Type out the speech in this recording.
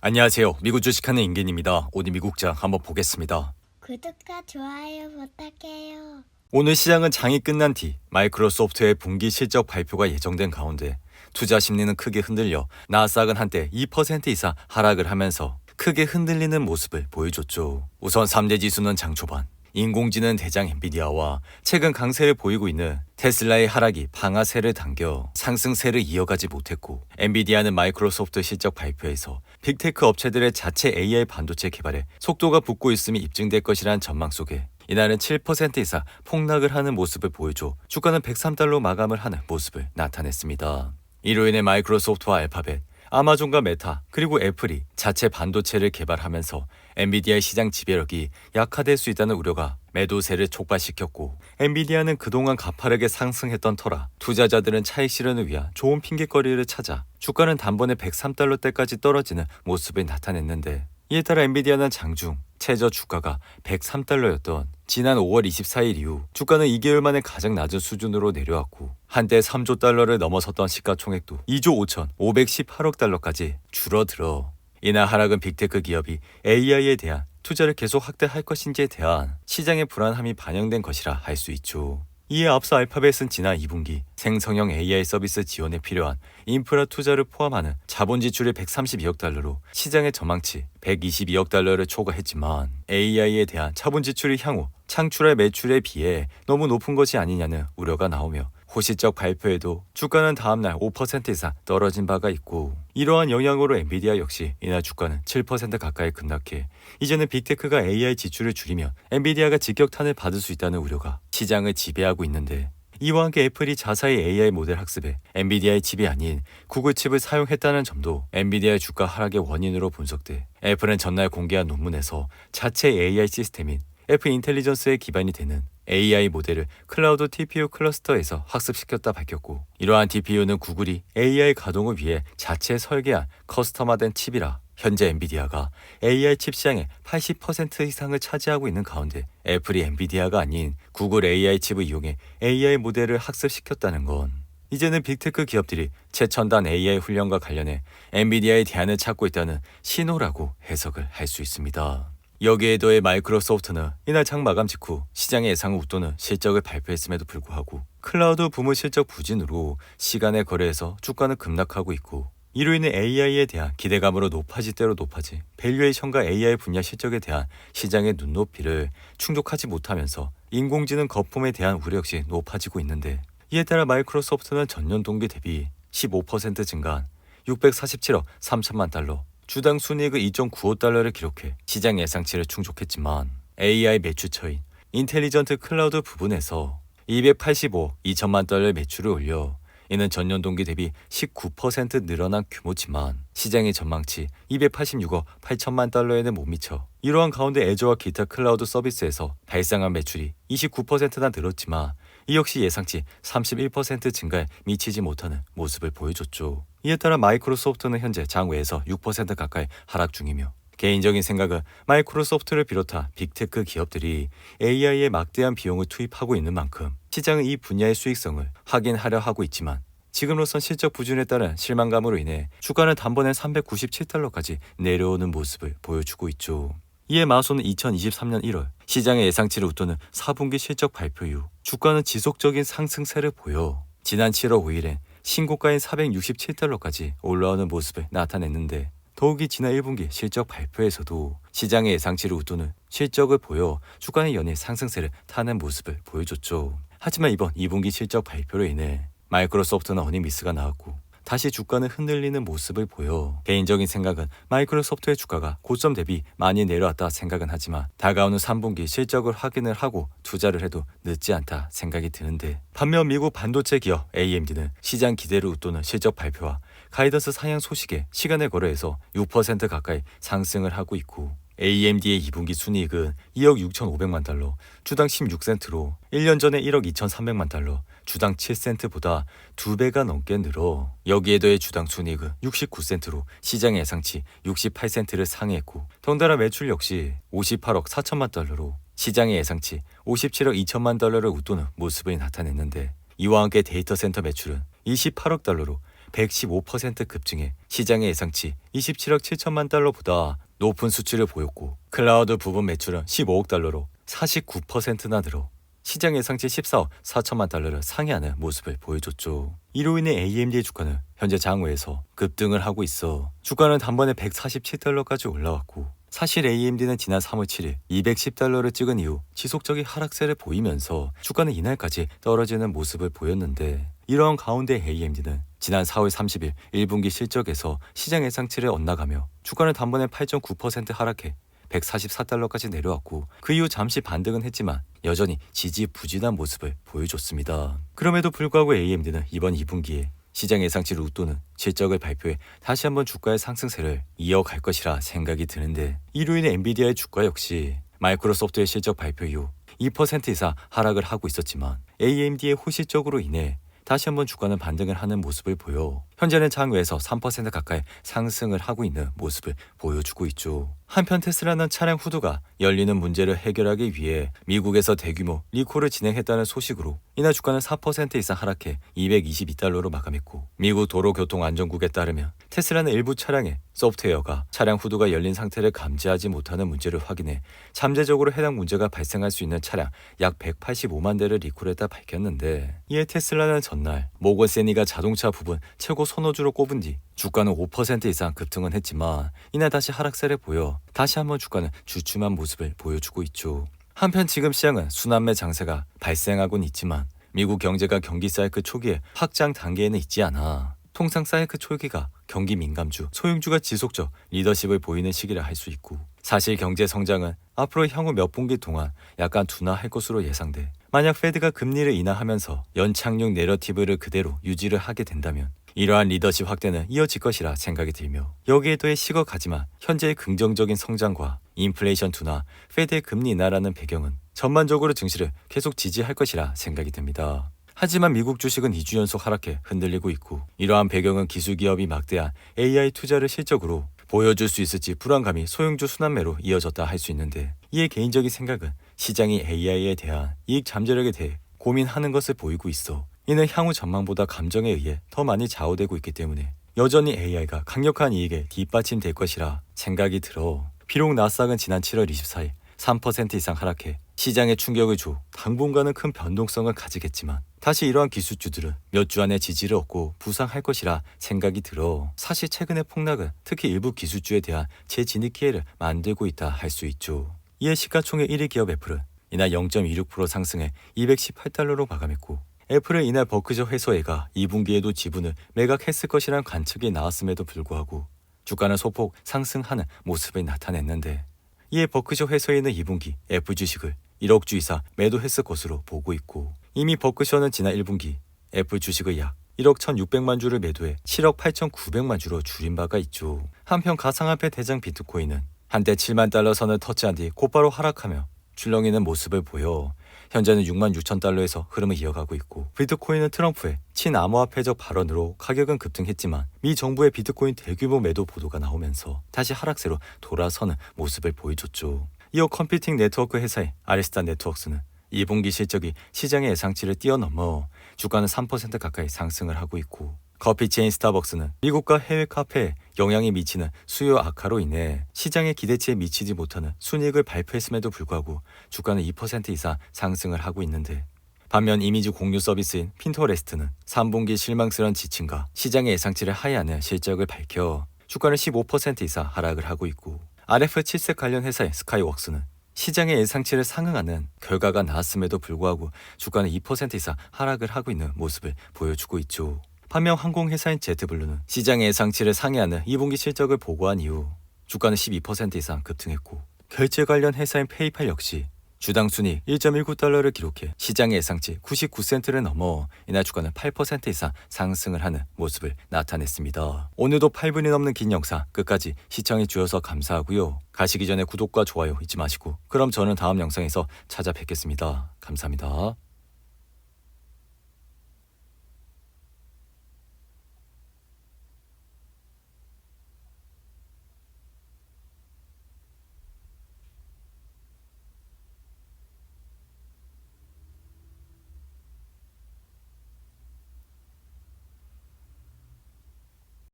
안녕하세요. 미국 주식하는 임기인입니다. 오늘 미국장 한번 보겠습니다. 구독과 좋아요 부탁해요. 오늘 시장은 장이 끝난 뒤 마이크로소프트의 분기 실적 발표가 예정된 가운데 투자 심리는 크게 흔들려 나스닥은 한때 2% 이상 하락을 하면서 크게 흔들리는 모습을 보여줬죠. 우선 3대 지수는 장 초반 인공지능 대장 엔비디아와 최근 강세를 보이고 있는 테슬라의 하락이 방아쇠를 당겨 상승세를 이어가지 못했고, 엔비디아는 마이크로소프트 실적 발표에서 빅테크 업체들의 자체 AI 반도체 개발에 속도가 붙고 있음이 입증될 것이라는 전망 속에 이날은 7% 이상 폭락을 하는 모습을 보여줘 주가는 103달러 마감을 하는 모습을 나타냈습니다. 이로 인해 마이크로소프트와 알파벳, 아마존과 메타, 그리고 애플이 자체 반도체를 개발하면서 엔비디아의 시장 지배력이 약화될 수 있다는 우려가 매도세를 촉발시켰고, 엔비디아는 그동안 가파르게 상승했던 터라 투자자들은 차익 실현을 위한 좋은 핑계거리를 찾아 주가는 단번에 103달러대까지 떨어지는 모습을 나타냈는데, 이에 따라 엔비디아는 장중 최저 주가가 103달러였던 지난 5월 24일 이후 주가는 2개월 만에 가장 낮은 수준으로 내려왔고, 한때 3조 달러를 넘어섰던 시가총액도 2조 5,518억 달러까지 줄어들어 이날 하락은 빅테크 기업이 AI에 대한 투자를 계속 확대할 것인지에 대한 시장의 불안함이 반영된 것이라 할 수 있죠. 이에 앞서 알파벳은 지난 2분기 생성형 AI 서비스 지원에 필요한 인프라 투자를 포함하는 자본 지출이 132억 달러로 시장의 전망치 122억 달러를 초과했지만, AI에 대한 자본 지출이 향후 창출할 매출에 비해 너무 높은 것이 아니냐는 우려가 나오며 호시적 발표에도 주가는 다음날 5% 이상 떨어진 바가 있고, 이러한 영향으로 엔비디아 역시 이날 주가는 7% 가까이 급락해 이제는 빅테크가 AI 지출을 줄이면 엔비디아가 직격탄을 받을 수 있다는 우려가 시장을 지배하고 있는데, 이와 함께 애플이 자사의 AI 모델 학습에 엔비디아의 칩이 아닌 구글 칩을 사용했다는 점도 엔비디아의 주가 하락의 원인으로 분석돼 애플은 전날 공개한 논문에서 자체 AI 시스템인 애플 인텔리전스에 기반이 되는 AI 모델을 클라우드 TPU 클러스터에서 학습시켰다 밝혔고, 이러한 TPU는 구글이 AI 가동을 위해 자체 설계한 커스터마된 칩이라 현재 엔비디아가 AI 칩 시장의 80% 이상을 차지하고 있는 가운데 애플이 엔비디아가 아닌 구글 AI 칩을 이용해 AI 모델을 학습시켰다는 건 이제는 빅테크 기업들이 최첨단 AI 훈련과 관련해 엔비디아의 대안을 찾고 있다는 신호라고 해석을 할 수 있습니다. 여기에 더해 마이크로소프트는 이날 장 마감 직후 시장의 예상을 웃도는 실적을 발표했음에도 불구하고 클라우드 부문 실적 부진으로 시간의 거래에서 주가는 급락하고 있고, 이로 인해 AI에 대한 기대감으로 높아질 대로 높아진 밸류에이션과 AI 분야 실적에 대한 시장의 눈높이를 충족하지 못하면서 인공지능 거품에 대한 우려 역시 높아지고 있는데, 이에 따라 마이크로소프트는 전년 동기 대비 15% 증가한 647억 3천만 달러, 주당 순이익을 2.95달러를 기록해 시장 예상치를 충족했지만, AI 매출처인 인텔리전트 클라우드 부분에서 285억 2천만 달러의 매출을 올려 이는 전년 동기 대비 19% 늘어난 규모지만 시장의 전망치 286억 8천만 달러에는 못 미쳐 이러한 가운데 애저와 기타 클라우드 서비스에서 발생한 매출이 29%나 늘었지만 이 역시 예상치 31% 증가에 미치지 못하는 모습을 보여줬죠. 이에 따라 마이크로소프트는 현재 장외에서 6% 가까이 하락 중이며, 개인적인 생각은 마이크로소프트를 비롯한 빅테크 기업들이 AI에 막대한 비용을 투입하고 있는 만큼 시장은 이 분야의 수익성을 확인하려 하고 있지만, 지금으로선 실적 부진에 따른 실망감으로 인해 주가는 단번에 397달러까지 내려오는 모습을 보여주고 있죠. 이에 마소는 2023년 1월 시장의 예상치를 웃도는 4분기 실적 발표 이후 주가는 지속적인 상승세를 보여 지난 7월 5일엔 신고가인 467달러까지 올라오는 모습을 나타냈는데, 더욱이 지난 1분기 실적 발표에서도 시장의 예상치를 웃도는 실적을 보여 주가는 연일 상승세를 타는 모습을 보여줬죠. 하지만 이번 2분기 실적 발표로 인해 마이크로소프트는 어닝 미스가 나왔고 다시 주가는 흔들리는 모습을 보여 개인적인 생각은 마이크로소프트의 주가가 고점 대비 많이 내려왔다 생각은 하지만 다가오는 3분기 실적을 확인을 하고 투자를 해도 늦지 않다 생각이 드는데, 반면 미국 반도체 기업 AMD는 시장 기대를 웃도는 실적 발표와 가이던스 상향 소식에 시간의 거래에서 6% 가까이 상승을 하고 있고, AMD의 2분기 순이익은 2억 6,500만 달러, 주당 16센트로 1년 전에 1억 2,300만 달러, 주당 7센트보다 2배가 넘게 늘어 여기에 더해 주당 순이익은 69센트로 시장 예상치 68센트를 상회했고, 덩달아 매출 역시 58억 4천만 달러로 시장의 예상치 57억 2천만 달러를 웃도는 모습을 나타냈는데, 이와 함께 데이터 센터 매출은 28억 달러로 115% 급증해 시장의 예상치 27억 7천만 달러보다 높은 수치를 보였고 클라우드 부분 매출은 15억 달러로 49%나 늘어 시장 예상치 14억 4천만 달러를 상회하는 모습을 보여줬죠. 이로 인해 AMD의 주가는 현재 장외에서 급등을 하고 있어 주가는 단번에 147달러까지 올라왔고 사실 AMD는 지난 3월 7일 210달러를 찍은 이후 지속적인 하락세를 보이면서 주가는 이날까지 떨어지는 모습을 보였는데 이러한 가운데 AMD는 지난 4월 30일 1분기 실적에서 시장 예상치를 엇나가며 주가는 단번에 8.9% 하락해 144달러까지 내려왔고 그 이후 잠시 반등은 했지만 여전히 지지부진한 모습을 보여줬습니다. 그럼에도 불구하고 AMD는 이번 2분기에 시장 예상치를 웃도는 실적을 발표해 다시 한번 주가의 상승세를 이어갈 것이라 생각이 드는데 이로 인해 엔비디아의 주가 역시 마이크로소프트의 실적 발표 이후 2% 이상 하락을 하고 있었지만 AMD의 호실적으로 인해 다시 한번 주가는 반등을 하는 모습을 보여 현재는 장외에서 3% 가까이 상승을 하고 있는 모습을 보여주고 있죠. 한편 테슬라는 차량 후드가 열리는 문제를 해결하기 위해 미국에서 대규모 리콜을 진행했다는 소식으로 이날 주가는 4% 이상 하락해 222달러로 마감했고 미국 도로교통안전국에 따르면 테슬라는 일부 차량의 소프트웨어가 차량 후드가 열린 상태를 감지하지 못하는 문제를 확인해 잠재적으로 해당 문제가 발생할 수 있는 차량 약 185만 대를 리콜했다 밝혔는데 이에 테슬라는 전날 모건 세니가 자동차 부분 최고 선호주로 꼽은 뒤 주가는 5% 이상 급등은 했지만 이날 다시 하락세를 보여 다시 한번 주가는 주춤한 모습을 보여주고 있죠. 한편 지금 시장은 순환매 장세가 발생하곤 있지만 미국 경제가 경기 사이클 초기에 확장 단계에는 있지 않아 통상 사이클 초기가 경기 민감주, 소형주가 지속적 리더십을 보이는 시기라 할 수 있고 사실 경제 성장은 앞으로 향후 몇 분기 동안 약간 둔화할 것으로 예상돼 만약 페드가 금리를 인하하면서 연착륙 내러티브를 그대로 유지를 하게 된다면 이러한 리더십 확대는 이어질 것이라 생각이 들며 여기에 더해 식어가지만 현재의 긍정적인 성장과 인플레이션 둔화, 페드의 금리 인하라는 배경은 전반적으로 증시를 계속 지지할 것이라 생각이 듭니다. 하지만 미국 주식은 2주 연속 하락해 흔들리고 있고 이러한 배경은 기술기업이 막대한 AI 투자를 실적으로 보여줄 수 있을지 불안감이 소형주 순환매로 이어졌다 할 수 있는데 이에 개인적인 생각은 시장이 AI에 대한 이익 잠재력에 대해 고민하는 것을 보이고 있어 이는 향후 전망보다 감정에 의해 더 많이 좌우되고 있기 때문에 여전히 AI가 강력한 이익에 뒷받침될 것이라 생각이 들어 비록 나스닥은 지난 7월 24일 3% 이상 하락해 시장에 충격을 줘 당분간은 큰 변동성을 가지겠지만 다시 이러한 기술주들은 몇 주 안에 지지를 얻고 부상할 것이라 생각이 들어 사실 최근의 폭락은 특히 일부 기술주에 대한 재진입 기회를 만들고 있다 할 수 있죠. 이에 시가총액 1위 기업 애플은 이날 0.26% 상승해 218달러로 마감했고 애플은 이날 버크셔 해서회가 2분기에도 지분을 매각했을 것이라는 관측이 나왔음에도 불구하고 주가는 소폭 상승하는 모습을 나타냈는데 이에 버크셔 해서회는 2분기 애플 주식을 1억 주 이상 매도했을 것으로 보고 있고 이미 버크셔는 지난 1분기 애플 주식을 약 1억 1,600만 주를 매도해 7억 8,900만 주로 줄인 바가 있죠. 한편 가상화폐 대장 비트코인은 한때 7만 달러 선을 터치한 뒤 곧바로 하락하며 출렁이는 모습을 보여 현재는 6만 6천 달러에서 흐름을 이어가고 있고 비트코인은 트럼프의 친암호화폐적 발언으로 가격은 급등했지만 미 정부의 비트코인 대규모 매도 보도가 나오면서 다시 하락세로 돌아서는 모습을 보여줬죠. 이어 컴퓨팅 네트워크 회사의 아리스타 네트워크스는 2분기 실적이 시장의 예상치를 뛰어넘어 주가는 3% 가까이 상승을 하고 있고 커피 체인 스타벅스는 미국과 해외 카페에 영향이 미치는 수요 악화로 인해 시장의 기대치에 미치지 못하는 순이익을 발표했음에도 불구하고 주가는 2% 이상 상승을 하고 있는데 반면 이미지 공유 서비스인 핀터레스트는 3분기 실망스러운 지침과 시장의 예상치를 하회하는 실적을 밝혀 주가는 15% 이상 하락을 하고 있고 RF 칩셋 관련 회사의 스카이웍스는 시장의 예상치를 상응하는 결과가 나왔음에도 불구하고 주가는 2% 이상 하락을 하고 있는 모습을 보여주고 있죠. 반면 항공회사인 제트블루는 시장의 예상치를 상회하는 2분기 실적을 보고한 이후 주가는 12% 이상 급등했고 결제 관련 회사인 페이팔 역시 주당 순이익 1.19달러를 기록해 시장의 예상치 99센트를 넘어 이날 주가는 8% 이상 상승을 하는 모습을 나타냈습니다. 오늘도 8분이 넘는 긴 영상 끝까지 시청해 주셔서 감사하고요. 가시기 전에 구독과 좋아요 잊지 마시고 그럼 저는 다음 영상에서 찾아뵙겠습니다. 감사합니다.